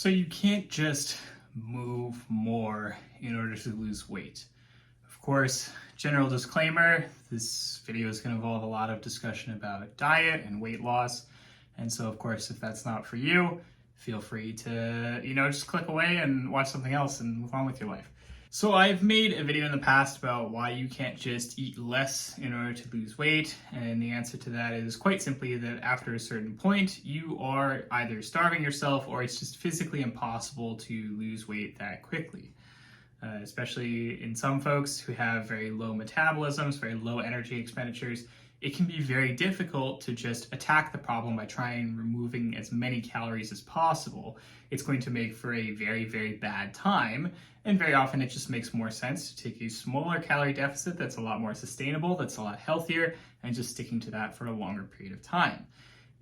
So you can't just move more in order to lose weight. Of course, general disclaimer, this video is going to involve a lot of discussion about diet and weight loss. And so, of course, if that's not for you, feel free to, just click away and watch something else and move on with your life. So I've made a video in the past about why you can't just eat less in order to lose weight. And the answer to that is quite simply that after a certain point, you are either starving yourself or it's just physically impossible to lose weight that quickly. Especially in some folks who have very low metabolisms, very low energy expenditures, it can be very difficult to just attack the problem by trying removing as many calories as possible. It's going to make for a very, very bad time. And very often it just makes more sense to take a smaller calorie deficit that's a lot more sustainable, that's a lot healthier, and just sticking to that for a longer period of time.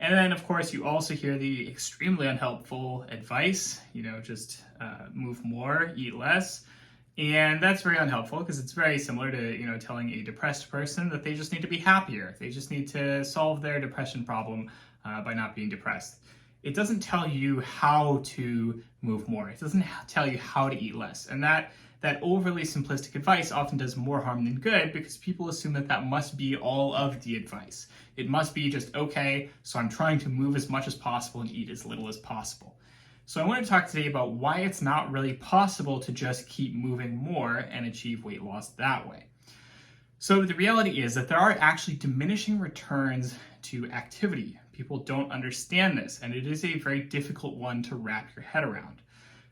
And then, of course, you also hear the extremely unhelpful advice, just move more, eat less. And that's very unhelpful because it's very similar to, telling a depressed person that they just need to be happier. They just need to solve their depression problem by not being depressed. It doesn't tell you how to move more. It doesn't tell you how to eat less. And that overly simplistic advice often does more harm than good because people assume that must be all of the advice. It must be just, okay, so I'm trying to move as much as possible and eat as little as possible. So I want to talk today about why it's not really possible to just keep moving more and achieve weight loss that way. So the reality is that there are actually diminishing returns to activity. People don't understand this, and it is a very difficult one to wrap your head around.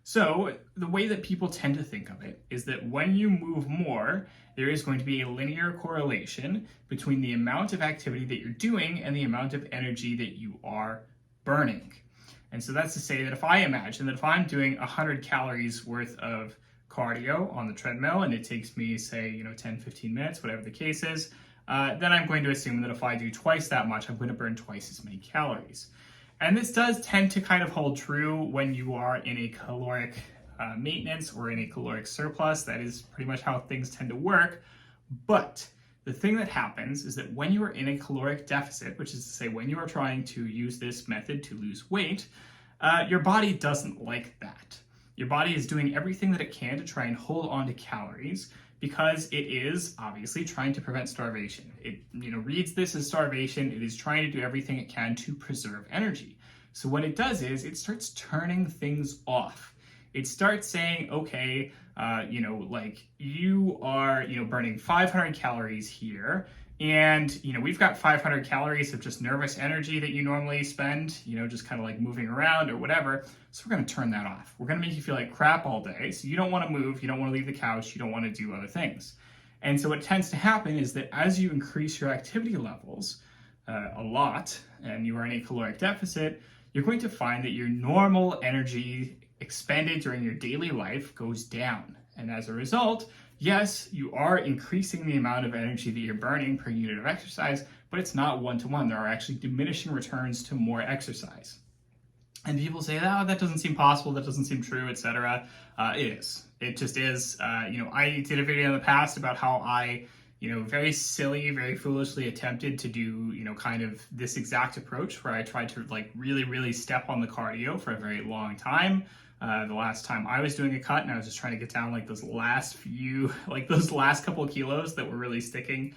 So the way that people tend to think of it is that when you move more, there is going to be a linear correlation between the amount of activity that you're doing and the amount of energy that you are burning. And so that's to say that if I imagine that if I'm doing 100 calories worth of cardio on the treadmill and it takes me, say, 10, 15 minutes, whatever the case is, then I'm going to assume that if I do twice that much, I'm going to burn twice as many calories. And this does tend to kind of hold true when you are in a caloric maintenance or in a caloric surplus. That is pretty much how things tend to work. But the thing that happens is that when you are in a caloric deficit, which is to say when you are trying to use this method to lose weight, your body doesn't like that. Your body is doing everything that it can to try and hold on to calories because it is obviously trying to prevent starvation. It reads this as starvation. It is trying to do everything it can to preserve energy. So what it does is it starts turning things off. It starts saying, okay, you are, burning 500 calories here, and, we've got 500 calories of just nervous energy that you normally spend, just kind of like moving around or whatever. So we're going to turn that off. We're going to make you feel like crap all day. So you don't want to move. You don't want to leave the couch. You don't want to do other things. And so what tends to happen is that as you increase your activity levels a lot, and you are in a caloric deficit, you're going to find that your normal energy expended during your daily life goes down. And as a result, yes, you are increasing the amount of energy that you're burning per unit of exercise, but it's not one-to-one. There are actually diminishing returns to more exercise. And people say, oh, that doesn't seem possible, that doesn't seem true, etc. It is. It just is. I did a video in the past about how I very silly, very foolishly attempted to do, kind of this exact approach where I tried to really, really step on the cardio for a very long time. The last time I was doing a cut and I was just trying to get down those last couple of kilos that were really sticking.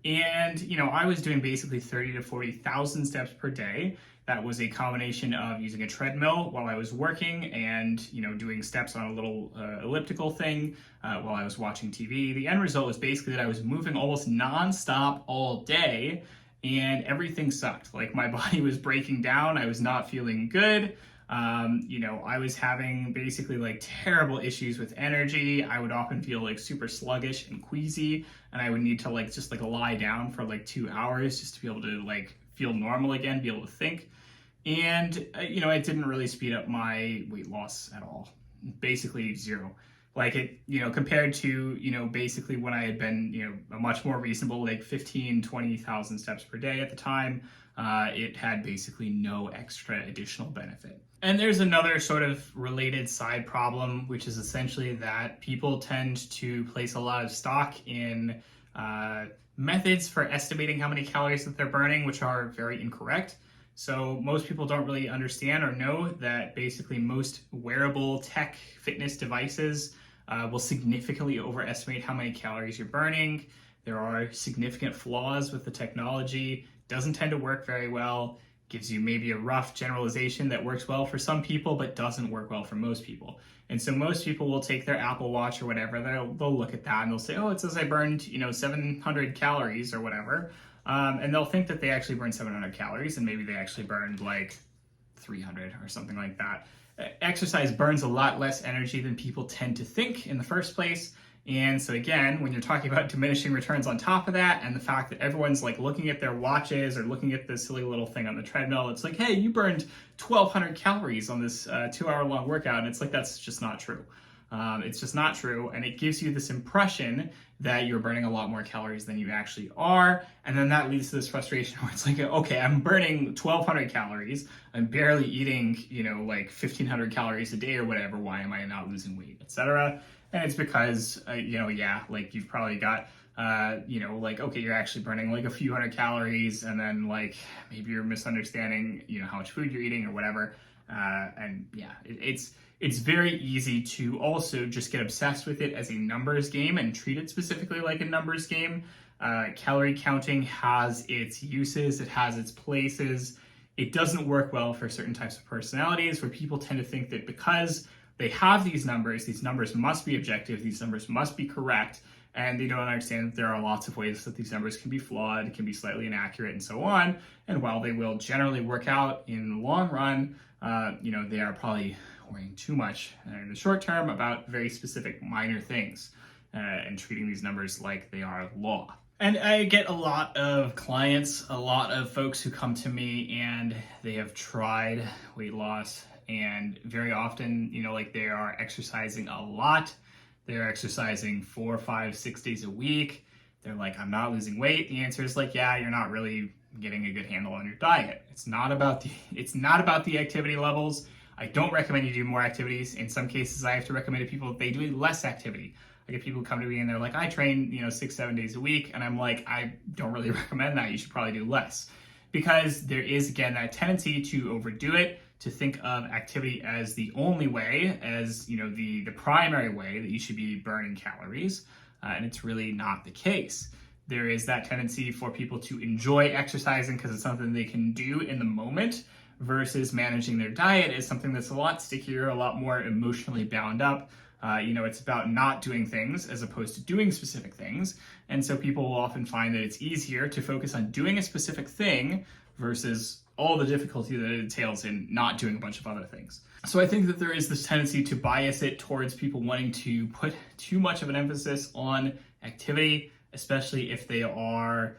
And, I was doing basically 30 to 40,000 steps per day. That was a combination of using a treadmill while I was working and, doing steps on a little elliptical thing while I was watching TV. The end result was basically that I was moving almost nonstop all day and everything sucked. My body was breaking down. I was not feeling good. I was having basically terrible issues with energy. I would often feel super sluggish and queasy, and I would need to just lie down for 2 hours just to be able to feel normal again, be able to think. And it didn't really speed up my weight loss at all. Basically zero. Compared to, basically when I had been, a much more reasonable, 15, 20,000 steps per day at the time, it had basically no extra additional benefit. And there's another sort of related side problem, which is essentially that people tend to place a lot of stock in methods for estimating how many calories that they're burning, which are very incorrect. So most people don't really understand or know that basically most wearable tech fitness devices will significantly overestimate how many calories you're burning. There are significant flaws with the technology. Doesn't tend to work very well. Gives you maybe a rough generalization that works well for some people but doesn't work well for most people. And so most people will take their Apple Watch or whatever, they'll look at that and they'll say, oh, it says I burned 700 calories or whatever. And they'll think that they actually burned 700 calories, and maybe they actually burned like 300 or something like that. Exercise burns a lot less energy than people tend to think in the first place. And so again, when you're talking about diminishing returns on top of that, and the fact that everyone's like looking at their watches or looking at this silly little thing on the treadmill, it's like, hey, you burned 1,200 calories on this 2-hour-long workout. And it's like, that's just not true. It's just not true. And it gives you this impression that you're burning a lot more calories than you actually are. And then that leads to this frustration where it's like, okay, I'm burning 1,200 calories. I'm barely eating, like 1,500 calories a day or whatever. Why am I not losing weight, etc.? And it's because, like you've probably got, okay, you're actually burning like a few hundred calories, and then like maybe you're misunderstanding, how much food you're eating or whatever. It's very easy to also just get obsessed with it as a numbers game and treat it specifically like a numbers game. Calorie counting has its uses, it has its places. It doesn't work well for certain types of personalities where people tend to think that because they have these numbers must be objective, these numbers must be correct, and they don't understand that there are lots of ways that these numbers can be flawed, can be slightly inaccurate, and so on. And while they will generally work out in the long run, they are probably worrying too much in the short term about very specific minor things and treating these numbers like they are law. And I get a lot of clients, a lot of folks who come to me and they have tried weight loss, and very often, they are exercising a lot. They're exercising 4, 5, 6 days a week. They're like, I'm not losing weight. The answer is like, yeah, you're not really getting a good handle on your diet. It's not about the activity levels. I don't recommend you do more activities. In some cases, I have to recommend to people that they do less activity. I get people come to me and they're like, I train, 6, 7 days a week. And I'm like, I don't really recommend that. You should probably do less. Because there is, again, that tendency to overdo it, to think of activity as the only way, as the primary way that you should be burning calories, and it's really not the case. There is that tendency for people to enjoy exercising because it's something they can do in the moment, versus managing their diet is something that's a lot stickier, a lot more emotionally bound up. It's about not doing things as opposed to doing specific things. And so people will often find that it's easier to focus on doing a specific thing versus all the difficulty that it entails in not doing a bunch of other things. So I think that there is this tendency to bias it towards people wanting to put too much of an emphasis on activity, especially if they are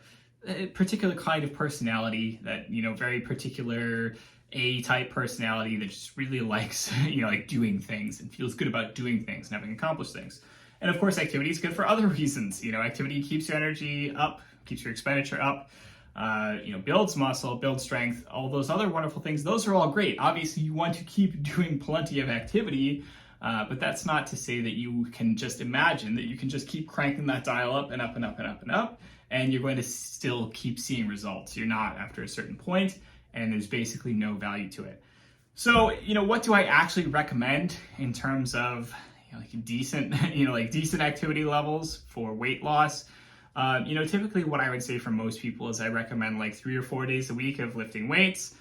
a particular kind of personality, that, very particular A-type personality that just really likes, like doing things and feels good about doing things and having accomplished things. And of course, activity is good for other reasons. Activity keeps your energy up, keeps your expenditure up, builds muscle, builds strength, all those other wonderful things. Those are all great. Obviously, you want to keep doing plenty of activity, but that's not to say that you can just imagine that you can just keep cranking that dial up and up and up and up and up, and you're going to still keep seeing results. You're not after a certain point, and there's basically no value to it. So, what do I actually recommend in terms of decent activity levels for weight loss? Typically what I would say for most people is I recommend like 3 or 4 days a week of lifting weights,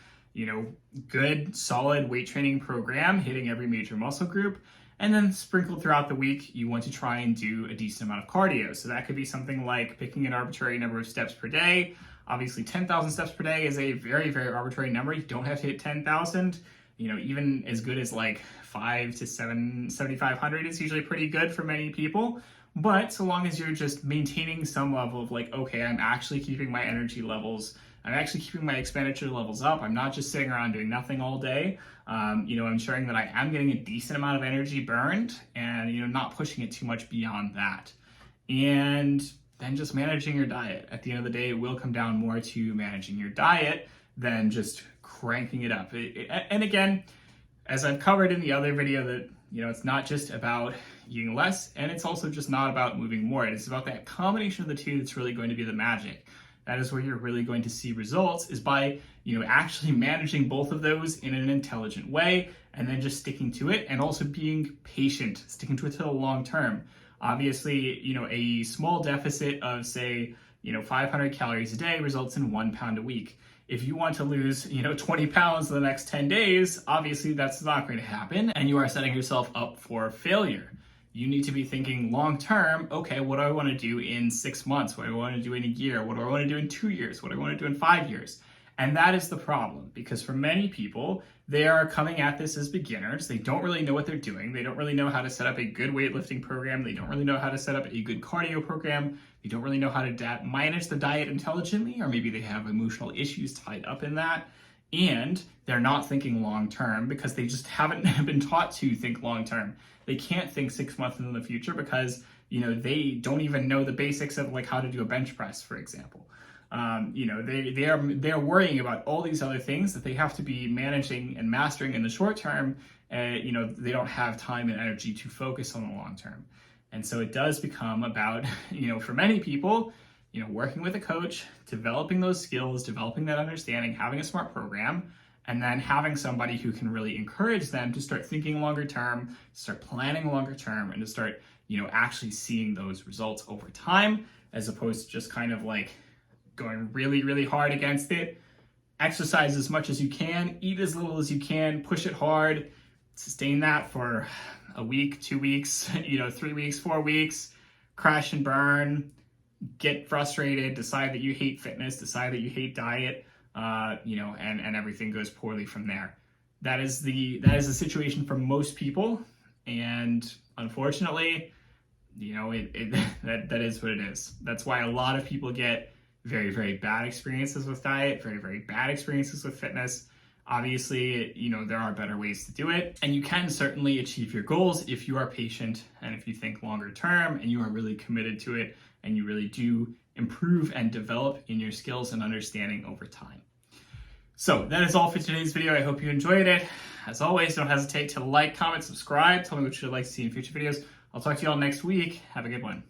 good, solid weight training program, hitting every major muscle group. And then sprinkled throughout the week, you want to try and do a decent amount of cardio. So that could be something like picking an arbitrary number of steps per day. Obviously, 10,000 steps per day is a very, very arbitrary number. You don't have to hit 10,000. Even as good as like 5 to 7,500 is usually pretty good for many people. But so long as you're just maintaining some level of like, okay, I'm actually keeping my energy levels, I'm actually keeping my expenditure levels up. I'm not just sitting around doing nothing all day. Ensuring that I am getting a decent amount of energy burned and, not pushing it too much beyond that. And then just managing your diet. At the end of the day, it will come down more to managing your diet than just cranking it up. And again, as I've covered in the other video, that it's not just about eating less, and it's also just not about moving more. It's about that combination of the two that's really going to be the magic. that is where you're really going to see results, is by, actually managing both of those in an intelligent way, and then just sticking to it, and also being patient, sticking to it to the long term. Obviously, a small deficit of, say, 500 calories a day results in 1 pound a week. If you want to lose, 20 pounds in the next 10 days, obviously that's not going to happen, and you are setting yourself up for failure. You need to be thinking long term, okay, what do I want to do in 6 months? What do I want to do in a year? What do I want to do in 2 years? What do I want to do in 5 years? And that is the problem, because for many people, they are coming at this as beginners. They don't really know what they're doing. They don't really know how to set up a good weightlifting program. They don't really know how to set up a good cardio program. They don't really know how to manage the diet intelligently, or maybe they have emotional issues tied up in that. And they're not thinking long term because they just haven't been taught to think long term. They can't think 6 months into the future because, they don't even know the basics of like how to do a bench press, for example. They're worrying about all these other things that they have to be managing and mastering in the short term. They don't have time and energy to focus on the long term. And so it does become about, for many people, working with a coach, developing those skills, developing that understanding, having a smart program, and then having somebody who can really encourage them to start thinking longer term, start planning longer term, and to start, actually seeing those results over time, as opposed to just kind of like going really, really hard against it. Exercise as much as you can, eat as little as you can, push it hard, sustain that for a week, 2 weeks, 3 weeks, 4 weeks, crash and burn, get frustrated, decide that you hate fitness, decide that you hate diet, and everything goes poorly from there. That is the situation for most people, and unfortunately, that is what it is. That's why a lot of people get very, very bad experiences with diet, very, very bad experiences with fitness. Obviously, there are better ways to do it, and you can certainly achieve your goals if you are patient and if you think longer term and you are really committed to it and you really do improve and develop in your skills and understanding over time. So that is all for today's video. I hope you enjoyed it. As always, don't hesitate to like, comment, subscribe. Tell me what you'd like to see in future videos. I'll talk to you all next week. Have a good one.